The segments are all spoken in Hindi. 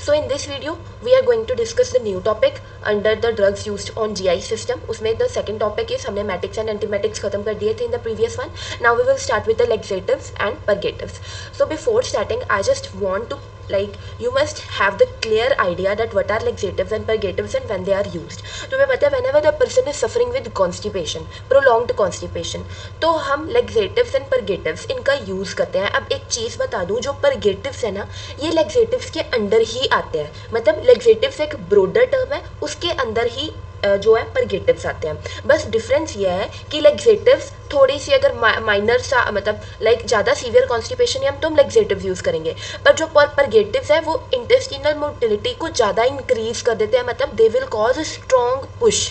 So in this video we are going to discuss the new topic under the drugs used on GI system. उसमें the second topic is हमने matics and antiemetics खत्म कर दिए थे in the previous one. Now we will start with the laxatives and purgatives. So before starting I just want to you must have the clear idea that what are laxatives and purgatives and when they are used. तुम्हें पता है whenever the person is suffering with constipation, prolonged constipation, तो हम laxatives and purgatives इनका यूज़ करते हैं. अब एक चीज़ बता दूँ, जो purgatives है ना, ये laxatives के अंदर ही आते हैं. मतलब laxatives एक broader term है, उसके अंदर ही जो है परगेटिव्स आते हैं. बस डिफरेंस ये है कि लेक्सेटिव्स थोड़ी सी अगर माइनर सा मतलब ज़्यादा सीवियर कॉन्स्टिपेशन है तो हम लेक्सेटिव्स यूज़ करेंगे, पर जो परगेटिव्स है वो इंटेस्टिनल मोटिलिटी को ज़्यादा इंक्रीज कर देते हैं. मतलब they will cause strong push.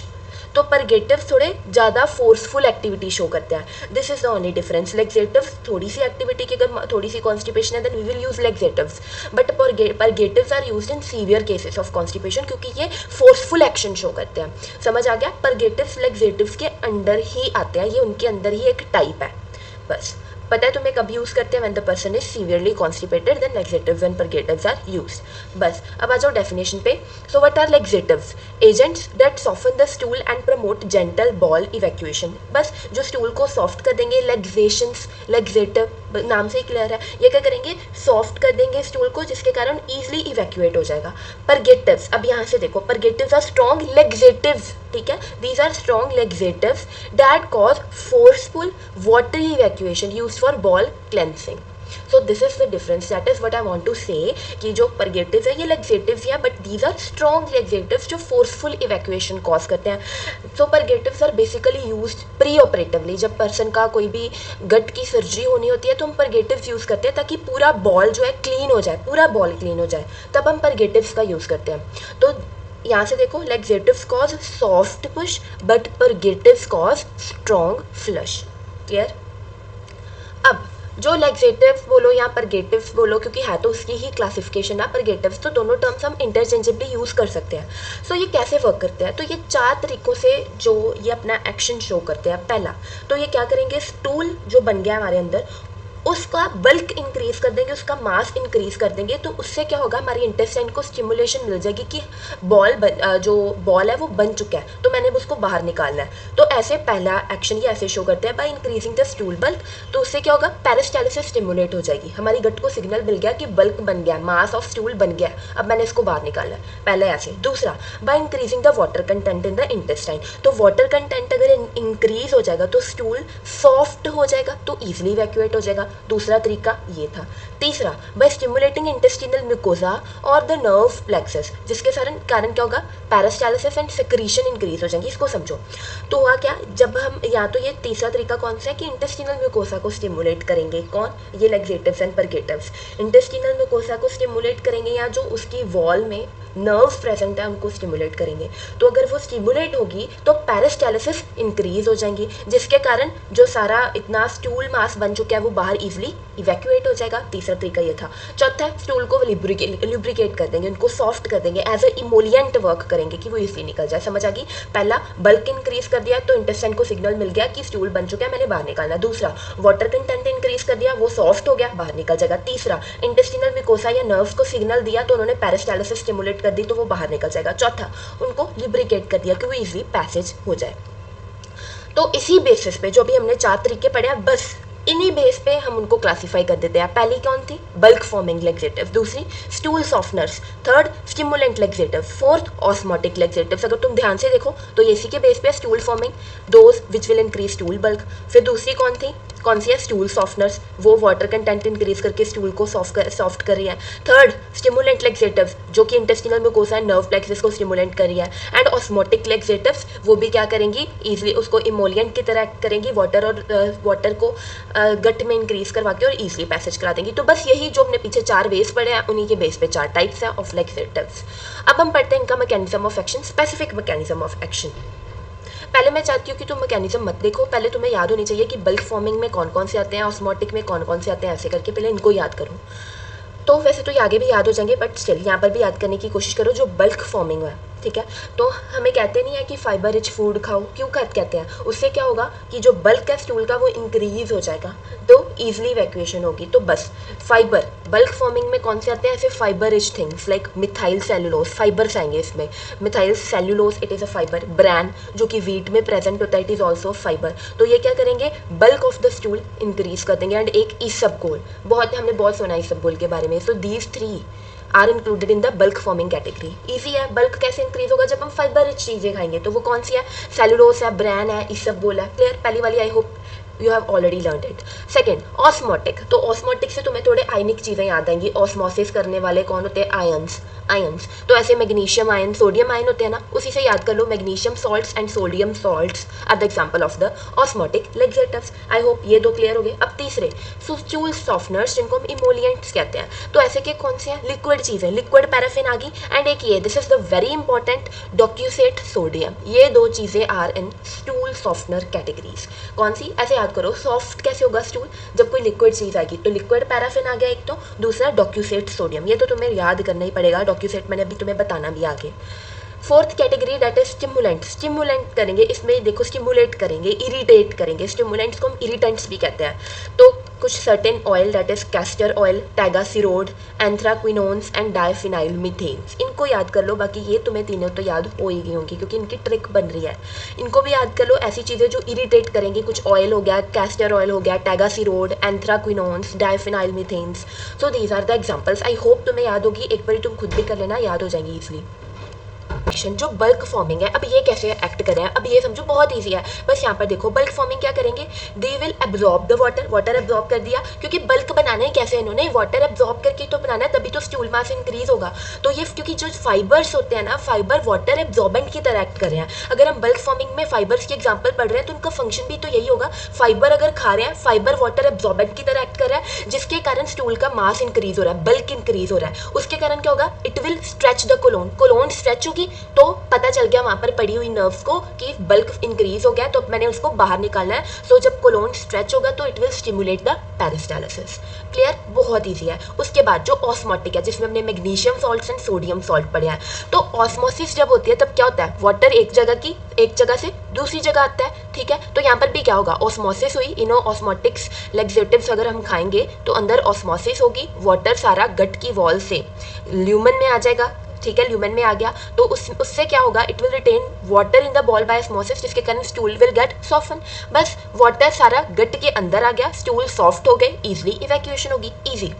तो परगेटिव्स थोड़े ज़्यादा फोर्सफुल एक्टिविटी शो करते हैं. This is the only difference. Laxatives थोड़ी सी एक्टिविटी की अगर थोड़ी सी कॉन्स्टिपेशन है then we will use laxatives, but purgatives are used in severe cases of constipation क्योंकि ये फोर्सफुल एक्शन शो करते हैं. समझ आ गया? परगेटिव्स लेक्सेटिव्स के अंदर ही आते हैं, ये उनके अंदर ही एक टाइप है. बस पता है तुम्हें कब यूज़ करते हैं? When the person is severely constipated then laxatives and purgatives are used. बस अब आ जाओ डेफिनेशन पे. So what are laxatives? Agents that soften the stool and promote gentle bowel evacuation. बस जो स्टूल को सॉफ्ट कर देंगे. लेक्सेशंस, लेक्सेटिव नाम से ही क्लियर है, ये क्या करेंगे? सॉफ्ट कर देंगे स्टूल को जिसके कारण ईजिली इवैक्यूएट हो जाएगा. परगेटिव्स, अब यहाँ से देखो, परगेटिव्स आर स्ट्रॉन्ग लेक्सेटिव्स. ठीक है, these are strong laxatives that cause forceful watery evacuation use for bowel cleansing. So this is the difference. That is what I want to say कि जो परगेटिव्स है ये लेक्सेटिव्स हैं, but these are strong laxatives जो फोर्सफुल इवैक्यूएशन कॉज करते हैं. So purgatives are basically used pre operatively. जब पर्सन का कोई भी गट की सर्जरी होनी होती है तो हम परगेटिव्स यूज़ करते हैं ताकि पूरा बॉल जो है क्लीन हो जाए, पूरा बॉल क्लीन हो जाए, तब हम परगेटिव्स का यूज़ करते हैं. तो यहाँ से देखो, laxatives cause soft push but purgatives cause strong flush. Clear? अब जो लेक्सेटिव्स बोलो या परगेटिव्स बोलो, क्योंकि है तो उसकी ही क्लासिफिकेशन है परगेटिव्स, तो दोनों टर्म्स हम इंटरचेंजेबली यूज़ कर सकते हैं. सो ये कैसे वर्क करते हैं? तो ये 4 तरीक़ों से जो ये अपना एक्शन शो करते हैं. पहला तो ये क्या करेंगे, स्टूल जो बन गया हमारे अंदर उसका बल्क इंक्रीज कर देंगे, उसका मास इंक्रीज कर देंगे. तो उससे क्या होगा, हमारी इंटेस्टाइन को स्टिमुलेशन मिल जाएगी कि जो बॉल है वो बन चुका है, तो मैंने उसको बाहर निकालना है. तो ऐसे पहला एक्शन ये ऐसे शो करते हैं by increasing the stool bulk. तो उससे क्या होगा, पेरिस्टालिसिस स्टिमुलेट हो जाएगी. हमारी गट को सिग्नल मिल गया कि बल्क बन गया, मास ऑफ स्टूल बन गया, अब मैंने इसको बाहर निकालना है. पहले ऐसे. दूसरा, by increasing the water content in the intestine. तो वाटर कंटेंट अगर इंक्रीज हो जाएगा तो स्टूल सॉफ्ट हो जाएगा, तो ईजिली इवैक्यूएट हो जाएगा. दूसरा तरीका ये था. तीसरा, बाय स्टिमुलेटिंग इंटेस्टिनल म्यूकोजा और द नर्व प्लेक्सस, जिसके कारण क्या होगा, पेरिस्टालिसिस एंड सेक्रीशन इंक्रीज हो जाएंगी. इसको समझो. तो हुआ क्या, जब हम या तो ये तीसरा तरीका कौन सा है कि इंटेस्टिनल म्यूकोसा को स्टिमुलेट करेंगे. कौन? ये laxatives and purgatives. Intestinal mucosa को स्टिमुलेट करेंगे या जो उसकी वॉल में नर्व्स प्रेजेंट है उनको स्टिमुलेट करेंगे. तो अगर वो स्टिमुलेट होगी तो पेरिस्टालिसिस इंक्रीज हो जाएंगी, जिसके कारण जो सारा इतना स्टूल मास बन चुका है वो बाहर इजिली इवैक्यूएट हो जाएगा. तीसरा तरीका ये था. चौथा, स्टूल को लुब्रिकेट कर देंगे, उनको सॉफ्ट कर देंगे, एज अ इमोलियंट वर्क करेंगे कि वो इजिली निकल जाए. समझ आ गई? पहला, बल्क इंक्रीज कर दिया तो इंटेस्टाइन को सिग्नल मिल गया कि स्टूल बन चुका है, मैंने बाहर निकालना. दूसरा, वाटर कंटेंट इंक्रीज कर दिया, वो सॉफ्ट हो गया, बाहर निकल जाएगा. तीसरा, इंटेस्टिनल म्यूकोसा या नर्व्स को सिग्नल दिया तो उन्होंने पेरिस्टालिसिस स्टिमुलेट कर दी तो वो बाहर निकल जाएगा. चौथा, उनको लुब्रिकेट कर दिया कि वो इजिली पैसेज हो जाए. तो इसी बेसिस पे जो भी हमने 4 तरीके पढ़े हैं, बस इन्हीं बेस पे हम उनको क्लासिफाई कर देते हैं. पहली कौन थी? Bulk forming laxative. दूसरी, stool softeners. Third, stimulant laxative. Fourth, osmotic laxatives. अगर तुम ध्यान से देखो तो ये इसी के बेस पे stool forming, those which will increase stool bulk. फिर दूसरी कौन थी? कौन सी है? Stool softeners. वो वाटर कंटेंट इंक्रीज करके स्टूल को सॉफ्ट कर रही है. थर्ड, स्टिमुलेंट लेक्सेटिव्स, जो कि intestinal mucosa and nerve plexus को स्टिमुलेट कर रही है. एंड ऑस्मोटिक लेक्सेटिव्स, वो भी क्या करेंगी, इजिली उसको इमोलियंट की तरह एक्ट करेंगी, वाटर को गट में इंक्रीज करवा के और इजिली पैसेज करा देंगी. तो बस यही जो हमने पीछे 4 बेस पढ़े हैं उन्हीं के बेस पे 4 टाइप्स हैं ऑफ लेक्सेटिव्स. अब हम पढ़ते हैं इनका mechanism of action, specific mechanism of action. पहले मैं चाहती हूँ कि तुम मैकेनिज्म मत देखो, पहले तुम्हें याद होनी चाहिए कि बल्क फॉर्मिंग में कौन कौन से आते हैं, ऑस्मोटिक में कौन कौन से आते हैं, ऐसे करके पहले इनको याद करो. तो वैसे तो ये आगे भी याद हो जाएंगे, बट स्टिल यहाँ पर भी याद करने की कोशिश करो. जो बल्क फॉर्मिंग है ठीक है। तो हमें कहते नहीं है कि फाइबर रिच फूड खाओ, क्यों कहते हैं, उससे क्या होगा कि जो बल्क है स्टूल का वो इंक्रीज हो जाएगा, तो ईजिली इवैक्यूएशन होगी। तो बस फाइबर बल्क फॉर्मिंग में कौन से आते हैं, ऐसे fibre rich things like methyl cellulose, fibres आएंगे इसमें। Methyl cellulose it is a fibre. Bran जो कि वीट में प्रेजेंट होता है, इट इज़ ऑल्सो फाइबर। तो ये क्या करेंगे, bulk of the stool increase कर देंगे। एंड एक इसबगोल, हमने बहुत सुना इसबगोल के बारे में। So these three are included in the bulk forming category. Easy है, बल्क कैसे इंक्रीज होगा, जब हम फाइबर रिच चीज़ें खाएंगे। तो वो कौन सी है, सेलुलोज है, ब्रैन है, इसबगोल है। क्लियर, पहली वाली I hope you have already learn it. Second, osmotic. तो ऑस्मोटिक से तुम्हें थोड़े आयनिक चीज़ें याद आएंगी। ऑस्मोसिस करने वाले कौन होते हैं, आयंस। तो ऐसे मैग्नीशियम आयन, सोडियम आयन होते हैं ना, उसी से याद कर लो। Magnesium salts and sodium salts are the example of the osmotic laxatives. I hope ये दो क्लियर हो गए। अब तीसरे, स्टूल सॉफ्टनर्स जिनको हम इमोलिएंट्स कहते हैं। तो ऐसे के कौन से हैं, लिक्विड चीज़ें, लिक्विड पैराफिन आ गई। एंड एक ये, this is the very important, docusate sodium. ये दो चीज़ें are in stool softener categories. कौन सी, ऐसे याद करो, सॉफ्ट कैसे होगा स्टूल, जब कोई लिक्विड चीज़ आएगी। तो लिक्विड पैराफिन आ गया एक, तो दूसरा डॉक्यूसेट सोडियम। ये तो तुम्हें याद करना ही पड़ेगा, डॉक्यूसेट मैंने अभी तुम्हें बताना भी आगे। Fourth category that is stimulant. Stimulant करेंगे, इसमें देखो स्टिमुलेट करेंगे, इरिटेट करेंगे। स्टिमुलेंट्स को हम इरिटेंट्स भी कहते हैं। तो कुछ certain oil that is castor oil, tegaserod, anthraquinones and diphenyl methanes. इनको याद कर लो, बाकी ये तुम्हें तीनों तो याद हो ही गई होंगी क्योंकि इनकी ट्रिक बन रही है। इनको भी याद कर लो, ऐसी चीज़ें जो इरिटेट करेंगी। कुछ ऑयल हो गया, कैस्टर ऑयल हो गया, tegaserod, anthraquinones, diphenyl methanes. So these are the examples. I hope तुम्हें याद होगी, एक बार तुम खुद भी कर लेना, याद हो जाएंगी इजली। जो बल्क फॉर्मिंग है, अब ये कैसे एक्ट करें, अब ये समझो बहुत इजी है। बस यहाँ पर देखो, बल्क फॉर्मिंग क्या करेंगे, they will absorb the water. Water absorb कर दिया, क्योंकि बल्क बनाना है कैसे इन्होंने, वाटर एब्जॉर्ब करके तो बनाना है, तभी तो स्टूल मास इंक्रीज होगा। तो ये क्योंकि जो फाइबर्स होते हैं ना, फाइबर वाटर एब्जॉर्बेंट की तरह एक्ट कर रहे हैं। अगर हम बल्क फॉर्मिंग में फाइबर्स की एग्जाम्पल पढ़ रहे हैं तो उनका फंक्शन भी तो यही होगा। फाइबर अगर खा रहे हैं, फाइबर वाटर एब्जॉर्बेंट की तरह एक्ट कर रहा है, जिसके कारण स्टूल का मास इंक्रीज हो रहा है, बल्क इंक्रीज हो रहा है। उसके कारण क्या होगा, it will stretch the colon. Colon stretch होगी तो पता चल गया वहां पर पड़ी हुई नर्व्स को कि बल्क इंक्रीज हो गया, तो मैंने उसको बाहर निकालना है। सो जब कोलोन स्ट्रेच होगा तो it will stimulate the peristalsis. Clear, बहुत इजी है। उसके बाद जो ऑस्मोटिक है, जिसमें हमने magnesium salts and sodium salt पढ़े हैं। तो ऑस्मोसिस जब होती है तब क्या होता है, वाटर एक जगह से दूसरी जगह आता है। ठीक है, तो यहाँ पर भी क्या होगा, ऑस्मोसिस हुई। इनो ऑस्मोटिक्स लेक्सेटिव्स अगर हम खाएंगे तो अंदर ऑस्मोसिस होगी, वाटर सारा गट की वॉल से ल्यूमन में आ जाएगा। ठीक है, ल्यूमेन में आ गया तो उससे क्या होगा, it will retain water in the bowel by osmosis, जिसके कारण स्टूल विल गेट सॉफ्टन। बस वाटर सारा गट के अंदर आ गया, स्टूल सॉफ्ट हो गए, इजीली इवैक्यूएशन होगी, इजी।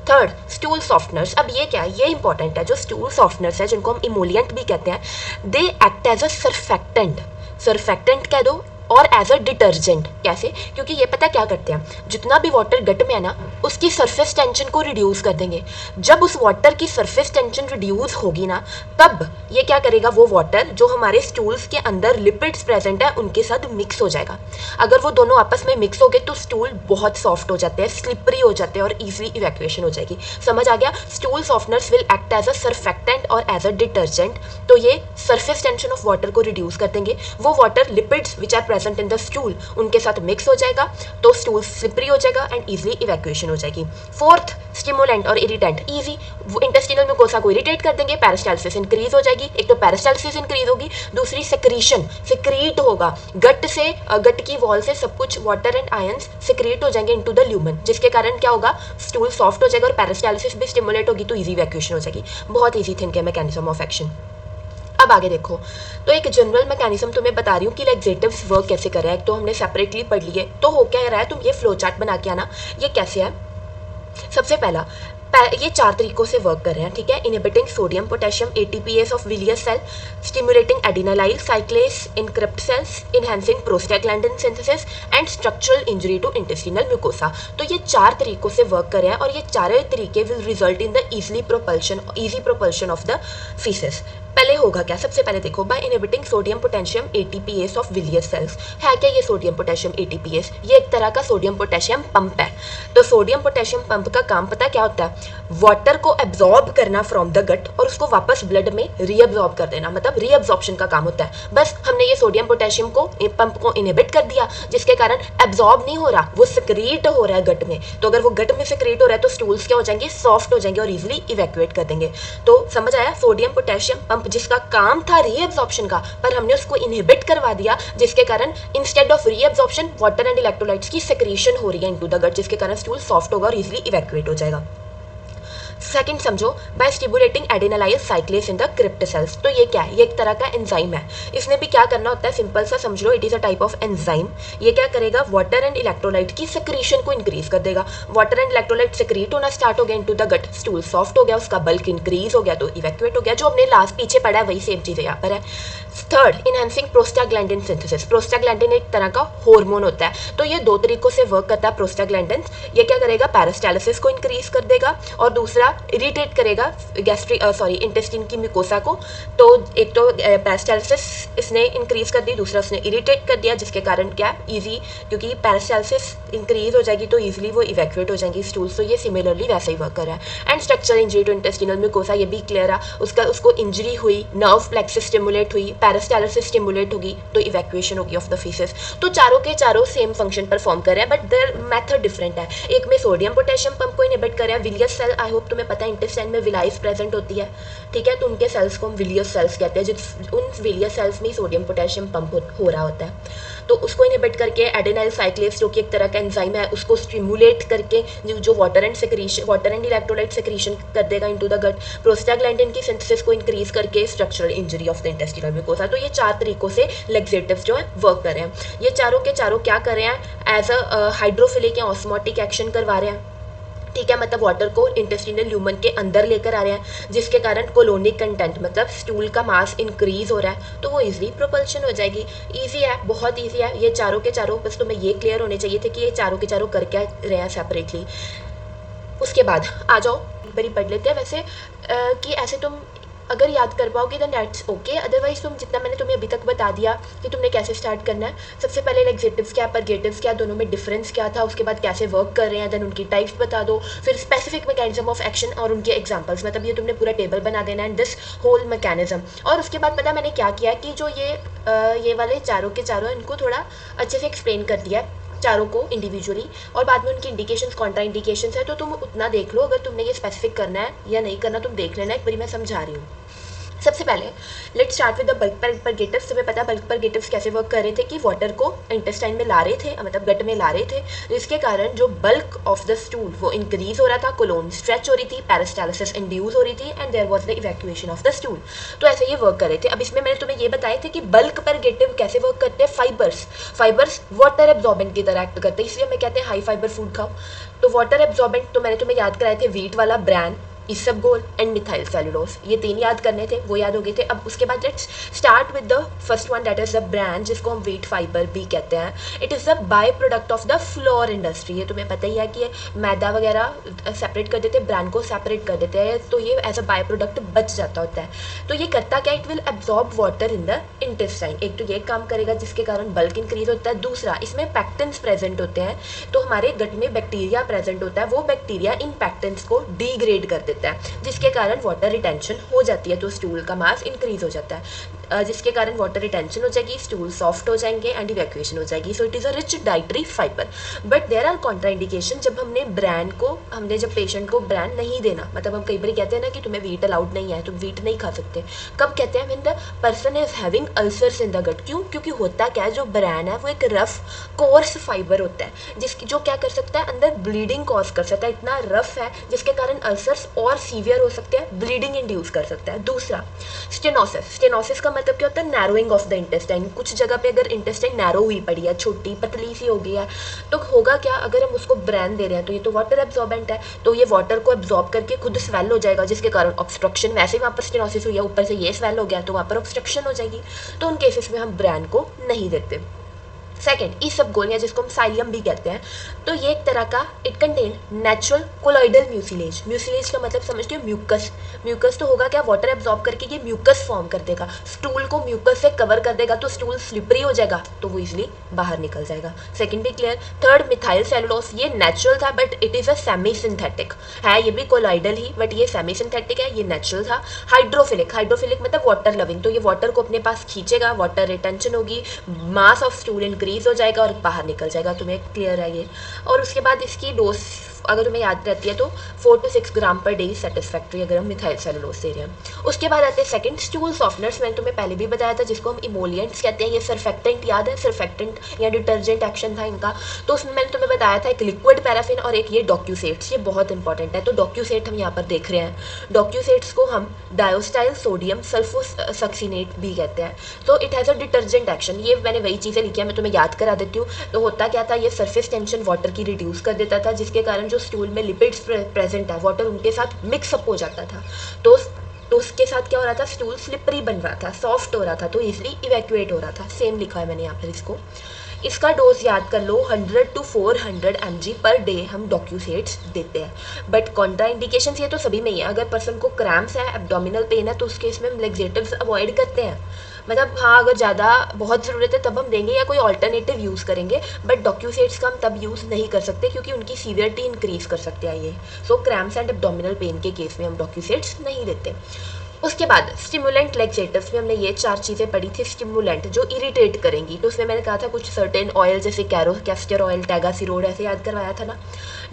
Third, stool softeners. अब ये क्या है, ये इंपॉर्टेंट है। जो स्टूल सॉफ्टनर्स है, जिनको हम इमोलिएंट भी कहते हैं, they act as a surfactant. Surfactant कह दो, और एज अ डिटर्जेंट। कैसे, क्योंकि ये पता क्या करते हैं, जितना भी वाटर गट में है ना, उसकी सरफेस टेंशन को रिड्यूस कर देंगे। जब उस वाटर की सरफेस टेंशन रिड्यूस होगी ना, तब ये क्या करेगा, वो वाटर जो हमारे स्टूल्स के अंदर लिपिड्स प्रेजेंट है उनके साथ मिक्स हो जाएगा। अगर वो दोनों आपस में मिक्स हो गए तो स्टूल बहुत सॉफ्ट हो जाते हैं, स्लिपरी हो जाते हैं और ईजिली इवैक्यूएशन हो जाएगी। समझ आ गया, stool softeners will act as a surfactant और एज अ डिटर्जेंट। तो ये सरफेस टेंशन ऑफ वाटर को रिड्यूस कर देंगे। वो water lipids which are present in the stool उनके साथ मिक्स हो जाएगा, तो स्टूल स्लिपरी हो जाएगा एंड इजीली इवैक्यूएशन हो जाएगी। फोर्थ, स्टिमुलेंट और इरिटेंट, इजी। वो इंटेस्टिनल म्यूकोसा को इरिटेट कर देंगे, पेरिस्टाल्सिस इंक्रीज हो जाएगी। एक तो पेरिस्टाल्सिस इंक्रीज होगी, दूसरी सेक्रीशन, सिक्रीट होगा गट से, गट की वॉल से सब कुछ वाटर एंड आयंस सिक्रीट हो जाएंगे इनटू द ल्यूमन, जिसके कारण क्या होगा, स्टूल सॉफ्ट हो जाएगा और पेरिस्टाल्सिस भी स्टिमुलेट होगी, तो इजी इवैक्यूएशन हो जाएगी। बहुत इजी थिंक है मैकेनिज्म ऑफ एक्शन। अब आगे देखो, तो एक जनरल मैकेनिज्म तुम्हें बता रही हूँ कि लेक्सेटिव्स वर्क कैसे कर रहा है। तो हमने सेपरेटली पढ़ लिए, तो हो क्या रहा है, तुम ये फ्लो चार्ट बना के आना। ये कैसे है, सबसे पहला ये 4 तरीकों से वर्क कर रहे हैं। ठीक है, inhibiting sodium potassium ATPase of villous cell, stimulating adenylyl cyclase in crypt cells, enhancing prostaglandin synthesis and structural injury to intestinal mucosa. तो ये 4 तरीकों से वर्क कर रहे हैं और ये चारों तरीके will result in the easy propulsion of the faeces. पहले होगा क्या, सबसे पहले देखो, by inhibiting sodium potassium ATPase of villous cells. है क्या ये सोडियम पोटेशियम एटीपीएस, ये एक तरह का सोडियम पोटेशियम पंप है। तो सोडियम पोटेशियम पंप का काम पता क्या होता है, वाटर को एब्जॉर्ब करना फ्रॉम द गट और उसको वापस ब्लड में रीअब्जॉर्ब कर देना, मतलब रीअब्जॉर्प्शन का काम होता है। बस हमने ये सोडियम पोटेशियम को पंप को इनहिबिट कर दिया, जिसके कारण एब्जॉर्ब नहीं हो रहा, वो सिक्रीट हो रहा है गट में। तो अगर वो गट में सिक्रीट हो रहा है तो स्टूल्स क्या हो जाएंगे, सॉफ्ट हो जाएंगे और इजिली इवैक्यूएट कर देंगे। तो समझ आया, सोडियम पोटेशियम पंप जिसका काम था रीएब्जॉर्प्शन का, पर हमने उसको इनहिबिट करवा दिया, जिसके कारण instead of reabsorption water and electrolytes की सेक्रीशन हो रही है इनटू द गट, जिसके कारण स्टूल सॉफ्ट होगा और इजीली इवैक्यूएट हो जाएगा। सेकंड समझो, by stimulating adenylyl cyclase in the crypt cells. तो ये क्या है? ये एक तरह का एंजाइम है। इसने भी क्या करना होता है, सिंपल सा समझ लो, it is a type of enzyme. ये क्या करेगा, वाटर एंड इलेक्ट्रोलाइट की सेक्रीशन को इंक्रीज कर देगा। वाटर एंड इलेक्ट्रोलाइट सेक्रीट होना स्टार्ट हो गया into the gut, stool soft हो गया, उसका बल्क इंक्रीज हो गया तो इवैक्यूएट हो गया। जो हमने लास्ट पीछे पढ़ा है वही सेम चीज़ यहाँ पर है। Third, enhancing prostaglandin synthesis. Prostaglandin एक तरह का हार्मोन होता है, तो ये दो तरीकों से वर्क करता है प्रोस्टाग्लैंडिन। ये क्या करेगा, पेरिस्टालिसिस को इंक्रीज कर देगा, और दूसरा इरिटेट करेगा इंटेस्टाइन की म्यूकोसा को। तो एक तो पेरिस्टालिसिस इसने इंक्रीज कर दी, दूसरा उसने इरिटेट कर दिया, जिसके कारण क्या इजी, क्योंकि पेरिस्टालिसिस इंक्रीज हो जाएगी तो इजीली वो इवैक्यूएट हो जाएंगी स्टूल्स। तो ये सिमिलरली वैसे ही वर्क कर रहा है। And structure injury to intestinal mucosa, ये भी क्लियर है, उसको इंजरी हुई, नर्व प्लेक्सस स्टिमुलेट हुई, पेरिस्टालिसिस स्टिमुलेट होगी तो इवैक्यूएशन होगी ऑफ द फीसेस। तो चारों के चारों सेम फंक्शन परफॉर्म कर रहे हैं, बट देयर मेथड डिफरेंट है। एक में सोडियम पोटेशियम पंप को इनहिबिट कर रहा है, विलियस सेल, आई होप तुम्हें पता है इंटेस्टाइन में विलाइस प्रेजेंट होती है, ठीक है, तो उनके सेल्स को हम विलियस सेल्स कहते हैं, जिस उन विलियस सेल्स में सोडियम पोटेशियम पंप हो रहा होता है। तो उसको इनहिबिट करके एडेनाइल साइक्लेस, जो कि एक तरह का एंजाइम है, उसको स्टिमुलेट करके जो वाटर एंड इलेक्ट्रोलाइट सेक्रीशन कर देगा इनटू द गट। प्रोस्टाग्लैंडिन की सिंथेसिस को इंक्रीज करके structural injury of the intestinal mucosa. तो ये चार तरीकों से लेक्सेटिव्स जो है वर्क कर रहे हैं। ये चारों के चारों क्या कर रहे हैं, एज अ हाइड्रोफिलिक या ऑस्मोटिक एक्शन करवा रहे हैं, ठीक है, मतलब वाटर को इंटेस्टिनल ल्यूमन के अंदर लेकर आ रहे हैं, जिसके कारण कोलोनिक कंटेंट मतलब स्टूल का मास इंक्रीज हो रहा है, तो वो इजीली प्रोपल्शन हो जाएगी। इजी है, बहुत इजी है ये चारों के चारों। बस तुम्हें ये क्लियर होने चाहिए थे कि ये चारों के चारों कर क्या रहे हैं सेपरेटली। उसके बाद आ जाओ एक बारी पढ़ लेते हैं वैसे कि ऐसे तुम अगर याद कर पाओगे देन दैट्स ओके, अदरवाइज तुम जितना मैंने तुम्हें अभी तक बता दिया कि तुमने कैसे स्टार्ट करना है। सबसे पहले लेक्सेटिव्स क्या, परगेटिव्स क्या, दोनों में डिफरेंस क्या था, उसके बाद कैसे वर्क कर रहे हैं, देन उनकी टाइप्स बता दो, फिर स्पेसिफिक मैकेनिज्म ऑफ एक्शन और उनके एग्जांपल्स, मतलब ये तुमने पूरा टेबल बना देना है, दिस होल मैकेनिज्म। और उसके बाद पता मैंने क्या किया कि जो ये वाले चारों के चारों इनको थोड़ा अच्छे से एक्सप्लेन कर दिया है चारों को इंडिविजुअली, और बाद में उनकी इंडिकेशंस कॉन्ट्रा इंडिकेशंस है, तो तुम उतना देख लो। अगर तुमने ये स्पेसिफिक करना है या नहीं करना तुम देख लेना, एक बारी मैं समझा रही हूँ। सबसे पहले let start with the bulk purgatives. तुम्हें पता है बल्क परगेटिव्स कैसे वर्क कर रहे थे कि वाटर को इंटेस्टाइन में ला रहे थे, मतलब गट में ला रहे थे, जिसके कारण जो बल्क ऑफ द स्टूल वो इंक्रीज हो रहा था, कोलोन स्ट्रेच हो रही थी, पेरिस्टालिसिस इंड्यूस हो रही थी, and there was the evacuation of the stool. तो ऐसे ये वर्क कर रहे थे। अब इसमें मैंने तुम्हें ये बताया थे कि बल्क परगेटिव कैसे वर्क करते हैं, फाइबर्स वाटर एब्जॉर्बेंट की तरह एक्ट करते हैं, इसलिए हमें कहते हैं हाई फाइबर फूड खाओ। तो वाटर एब्जॉर्बेंट तो मैंने तुम्हें याद कराए थे, वीट वाला bran, isabgol and methyl cellulose, ये तीन याद करने थे, वो याद हो गए थे। अब उसके बाद let's start with the first one, that is the bran, जिसको हम वीट फाइबर भी कहते हैं। It is the by product of the floor industry. ये तुम्हें पता ही है कि ये मैदा वगैरह सेपरेट कर देते हैं, ब्रान को सेपरेट कर देते हैं, तो ये एज अ बाय प्रोडक्ट बच जाता होता है। तो ये करता क्या, it will absorb water in the intestine. एक तो ये काम करेगा जिसके कारण बल्क इंक्रीज होता है, दूसरा इसमें पैक्टेंस प्रेजेंट होते हैं, तो हमारे गट में बैक्टीरिया प्रेजेंट होता है, वो बैक्टीरिया इन पैक्टेंस को डिग्रेड कर देता है, जिसके कारण वाटर रिटेंशन हो जाती है, तो स्टूल का मास इंक्रीज हो जाता है, जिसके कारण वाटर रिटेंशन हो जाएगी, स्टूल सॉफ्ट हो जाएंगे एंड इवैक्यूएशन हो जाएगी। So it is a rich dietary fibre. But there are contraindication, जब पेशेंट को ब्रांड नहीं देना, मतलब हम कई बार कहते हैं ना कि तुम्हें वीट अलाउड नहीं है, तुम वीट नहीं खा सकते। कब कहते हैं, when the person is having ulcers in the gut. क्यों? क्योंकि होता क्या है, जो ब्रांड है वो एक रफ कोर्स फाइबर होता है, जिसकी जो क्या कर सकता है, अंदर ब्लीडिंग कॉज कर सकता है, इतना रफ है जिसके कारण अल्सर्स और सीवियर हो सकते हैं, ब्लीडिंग इंड्यूस कर सकता है। दूसरा स्टेनोसिस का मतलब क्या होता है, नैरोइंग ऑफ द इंटेस्टाइन। कुछ जगह पे अगर इंटेस्टाइन नैरो हुई पड़ी है, छोटी पतली सी हो गई है, तो होगा क्या, अगर हम उसको ब्रांड दे रहे हैं तो ये तो वाटर एब्जॉर्बेंट है, तो ये वाटर को एब्जॉर्ब करके खुद स्वेल हो जाएगा, जिसके कारण ऑब्स्ट्रक्शन, वैसे ही वहाँ पर स्टेनोसिस हुई है, ऊपर से ये स्वेल हो गया तो वहाँ पर ऑब्स्ट्रक्शन हो जाएगी। तो उन केसेस में हम ब्रांड को नहीं देते। सेकेंड, इसबगोल या जिसको हम साइलियम भी कहते हैं, तो ये एक तरह का it contain natural colloidal mucilage. Mucilage का मतलब समझते हो, म्यूकस तो होगा क्या, वाटर एब्जॉर्ब करके ये म्यूकस फॉर्म कर देगा, स्टूल को म्यूकस से कवर कर देगा, तो स्टूल स्लिपरी हो जाएगा, तो वो इजिली बाहर निकल जाएगा। सेकेंड भी क्लियर। थर्ड, मिथाइल सेलुलोज, ये नेचुरल था but it is a semi synthetic है, ये भी कोलॉइडल ही बट ये सेमी सिंथेटिक है, ये नेचुरल था। हाइड्रोफिलिक मतलब वाटर लविंग, तो ये वाटर को अपने पास खींचेगा, वाटर रिटेंशन होगी, मास ऑफ स्टूल इंक्रीज हो जाएगा और बाहर निकल जाएगा। तुम्हें क्लियर है ये। और उसके बाद इसकी डोज अगर तुम्हें याद रहती है तो 4 to 6 gram per day satisfactory अगर हम मिथाइल सेलुलोज दे रहे हैं। उसके बाद आते हैं सेकंड स्टूल सॉफ्टनर्स, मैंने तुम्हें पहले भी बताया था, जिसको हम इमोलियंट्स कहते हैं। ये सर्फेक्टेंट याद है, सर्फेक्टेंट या डिटर्जेंट एक्शन था इनका। तो उसमें मैंने तुम्हें बताया था एक लिक्विड पैराफिन और एक ये डॉक्यूसेट्स, ये बहुत इंपॉर्टेंट है। तो डॉक्यूसेट हम यहाँ पर देख रहे हैं, डॉक्यूसेट्स को हम डायोस्टाइल सोडियम सल्फोसक्सीनेट भी कहते हैं। तो it has a detergent action. ये मैंने वही चीज़ें लिखी है, मैं तुम्हें याद करा देती हूँ। तो होता क्या था, ये सरफेस टेंशन वाटर की रिड्यूस कर देता था, जिसके कारण जो स्टूल में लिपिड्स प्रेजेंट है वाटर उनके साथ मिक्सअप हो जाता था। तो उसके साथ क्या हो रहा था, स्टूल स्लिपरी बन रहा था, सॉफ्ट हो रहा था, तो इजिली इवैक्यूएट हो रहा था। सेम लिखा है मैंने यहाँ पर इसको। इसका डोज याद कर लो, 100 to 400 mg पर डे हम डॉक्यूसेट्स देते हैं। बट कॉन्ट्रा इंडिकेशंस ये तो सभी में ही है। अगर पर्सन को क्रैम्प्स है, एब्डोमिनल पेन है, तो उस केस में हम लेक्सेटिव्स अवॉइड करते हैं। मतलब हाँ, अगर ज़्यादा बहुत ज़रूरत है तब हम देंगे या कोई ऑल्टरनेटिव यूज़ करेंगे, बट डॉक्यूसेट्स का हम तब यूज़ नहीं कर सकते क्योंकि उनकी सीवियरिटी इंक्रीज़ कर सकते हैं ये। सो क्रैम्प्स एंड एब्डोमिनल पेन के केस में हम डॉक्यूसेट्स नहीं देते। उसके बाद स्टिमुलेंट लेक्सेटिव्स में हमने ये 4 चीज़ें पढ़ी थी, स्टिमुलेंट जो इरिटेट करेंगी। तो उसमें मैंने कहा था कुछ सर्टेन ऑयल जैसे कैस्टर ऑयल, टैगासिरोड, ऐसे याद करवाया था ना,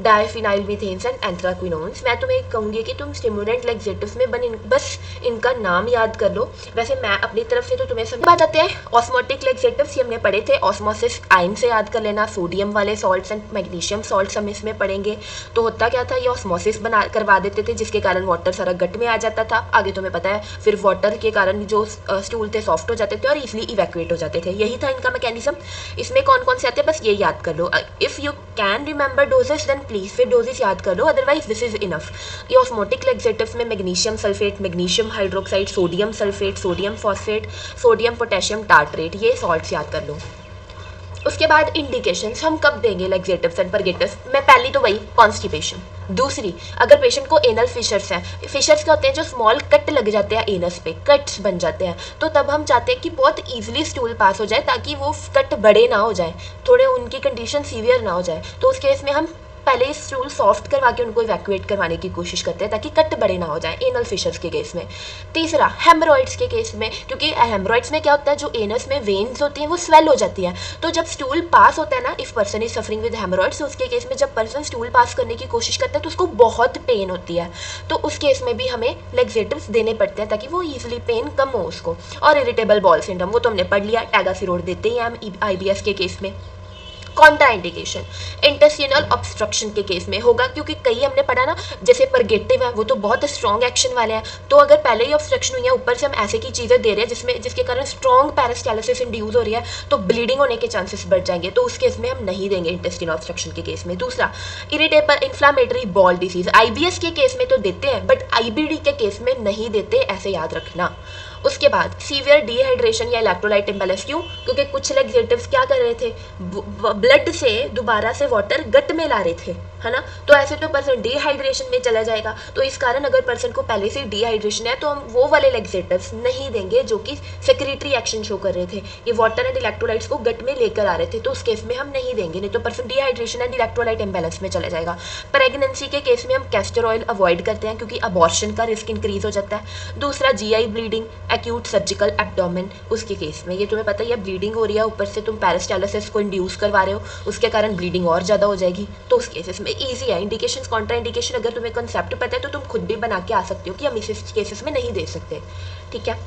डायफिनाइल मीथेन्स एंड एंथ्राक्विनोन्स। मैं तुम्हें कहूँगी कि तुम स्टिमुलेंट लेक्सेटिव्स में बस इनका नाम याद कर लो। वैसे मैं अपनी तरफ से तो तुम्हें सब बात आते हैं। ऑस्मोटिक लेक्सेटिव्स ये हमने पढ़े थे, ऑस्मोसिस आयन से याद कर लेना, सोडियम वाले सॉल्ट्स एंड मैग्नीशियम सॉल्ट्स हम इसमें पढ़ेंगे। तो होता क्या था, ये ऑस्मोसिस करवा देते थे, जिसके कारण वाटर सारा गट में आ जाता था। आगे तुम्हें पता है, फिर वाटर के कारण जो स्टूल थे सॉफ्ट हो जाते थे और इजिली इवैक्यूएट हो जाते थे। यही था इनका मैकेनिज्म। इसमें कौन कौन से आते हैं बस ये याद कर लो। If you can remember doses then please फिर डोजेस याद कर लो, अदरवाइज दिस इज इनफ। ये ऑस्मोटिक लेक्सेटिव्स में magnesium sulphate, magnesium hydroxide, sodium sulphate, sodium phosphate, sodium potassium tartrate, ये सॉल्ट्स याद कर लो। उसके बाद इंडिकेशंस हम कब देंगे लेक्सेटिव्स एंड परगेटिव्स में, पहली तो वही कॉन्स्टिपेशन। दूसरी, अगर पेशेंट को एनल फिशर्स हैं, फिशर्स क्या होते हैं, जो स्मॉल कट लग जाते हैं एनस पे, कट्स बन जाते हैं, तो तब हम चाहते हैं कि बहुत ईजिली स्टूल पास हो जाए ताकि वो कट बड़े ना हो जाए, थोड़े उनकी कंडीशन सीवियर ना हो जाए। तो उस केस में हम पहले स्टूल सॉफ्ट करवा के उनको इवैक्यूएट करवाने की कोशिश करते हैं ताकि कट बड़े ना हो जाए एनल फिशर्स के केस में। तीसरा, हेमरॉइड्स के केस में, क्योंकि हेमरॉइड्स में क्या होता है, जो एनस में वेन्स होती हैं वो स्वेल हो जाती हैं। तो जब स्टूल पास होता है ना, if person is suffering with haemorrhoids, तो उसके केस में जब पर्सन स्टूल पास करने की कोशिश करता है तो उसको बहुत पेन होती है। तो उस केस में भी हमें लेक्सेटिव्स देने पड़ते हैं ताकि वो ईजिली पेन कम हो उसको। और इरिटेबल बॉल सिंड्रोम, वो तो हमने पढ़ लिया, टैगासिरोड देते ही हम IBS के केस में। कॉन्ट्रा इंडिकेशन इंटेस्टिनल ऑब्स्ट्रक्शन के केस में होगा, क्योंकि कई हमने पढ़ा ना, जैसे परगेटिव है वो तो बहुत स्ट्रॉन्ग एक्शन वाले हैं। तो अगर पहले ही ऑब्स्ट्रक्शन हुई है, ऊपर से हम ऐसे की चीज़ें दे रहे हैं जिसके कारण स्ट्रॉन्ग पैरास्टाइलिसिस इंड्यूस हो रही है, तो ब्लीडिंग होने के चांसेस बढ़ जाएंगे। तो उस केस में हम नहीं देंगे इंटेस्टिनल ऑब्स्ट्रक्शन के केस में। दूसरा, irritable inflammatory ball disease, IBS के केस में तो देते हैं बट IBD के केस में नहीं देते, ऐसे याद रखना। उसके बाद सीवियर डिहाइड्रेशन या इलेक्ट्रोलाइट इम्बैलेंस, क्यों? क्योंकि कुछ लेक्सेटिव्स क्या कर रहे थे, ब्लड से दोबारा से वाटर गट में ला रहे थे, है ना। तो ऐसे तो पर्सन डिहाइड्रेशन में चला जाएगा। तो इस कारण अगर पर्सन को पहले से डिहाइड्रेशन है तो हम वो वाले लेक्सेटिव्स नहीं देंगे जो कि सेक्रेटरी एक्शन शो कर रहे थे, ये वाटर एंड इलेक्ट्रोलाइट्स को गट में लेकर आ रहे थे, तो उस केस में हम नहीं देंगे, नहीं तो person dehydration and electrolyte imbalance में चला जाएगा। प्रेगनेंसी के केस में हम कैस्टर ऑयल अवॉइड करते हैं क्योंकि अबॉर्शन का रिस्क इंक्रीज हो जाता है। दूसरा, GI bleeding, acute surgical abdomen, उसके केस में ये तुम्हें पता ही है, ब्लीडिंग हो रही है, ऊपर से तुम पैरास्टाइलिसिस को इंड्यूस करवा रहे हो, उसके कारण ब्लीडिंग और ज़्यादा हो जाएगी। तो उस केसेस में ईजी है इंडिकेशंस, कॉन्ट्रा इंडिकेशन अगर तुम्हें कंसेप्ट पता है तो तुम खुद भी बना के आ सकते हो कि हम इस केसेस में नहीं दे सकते, ठीक है।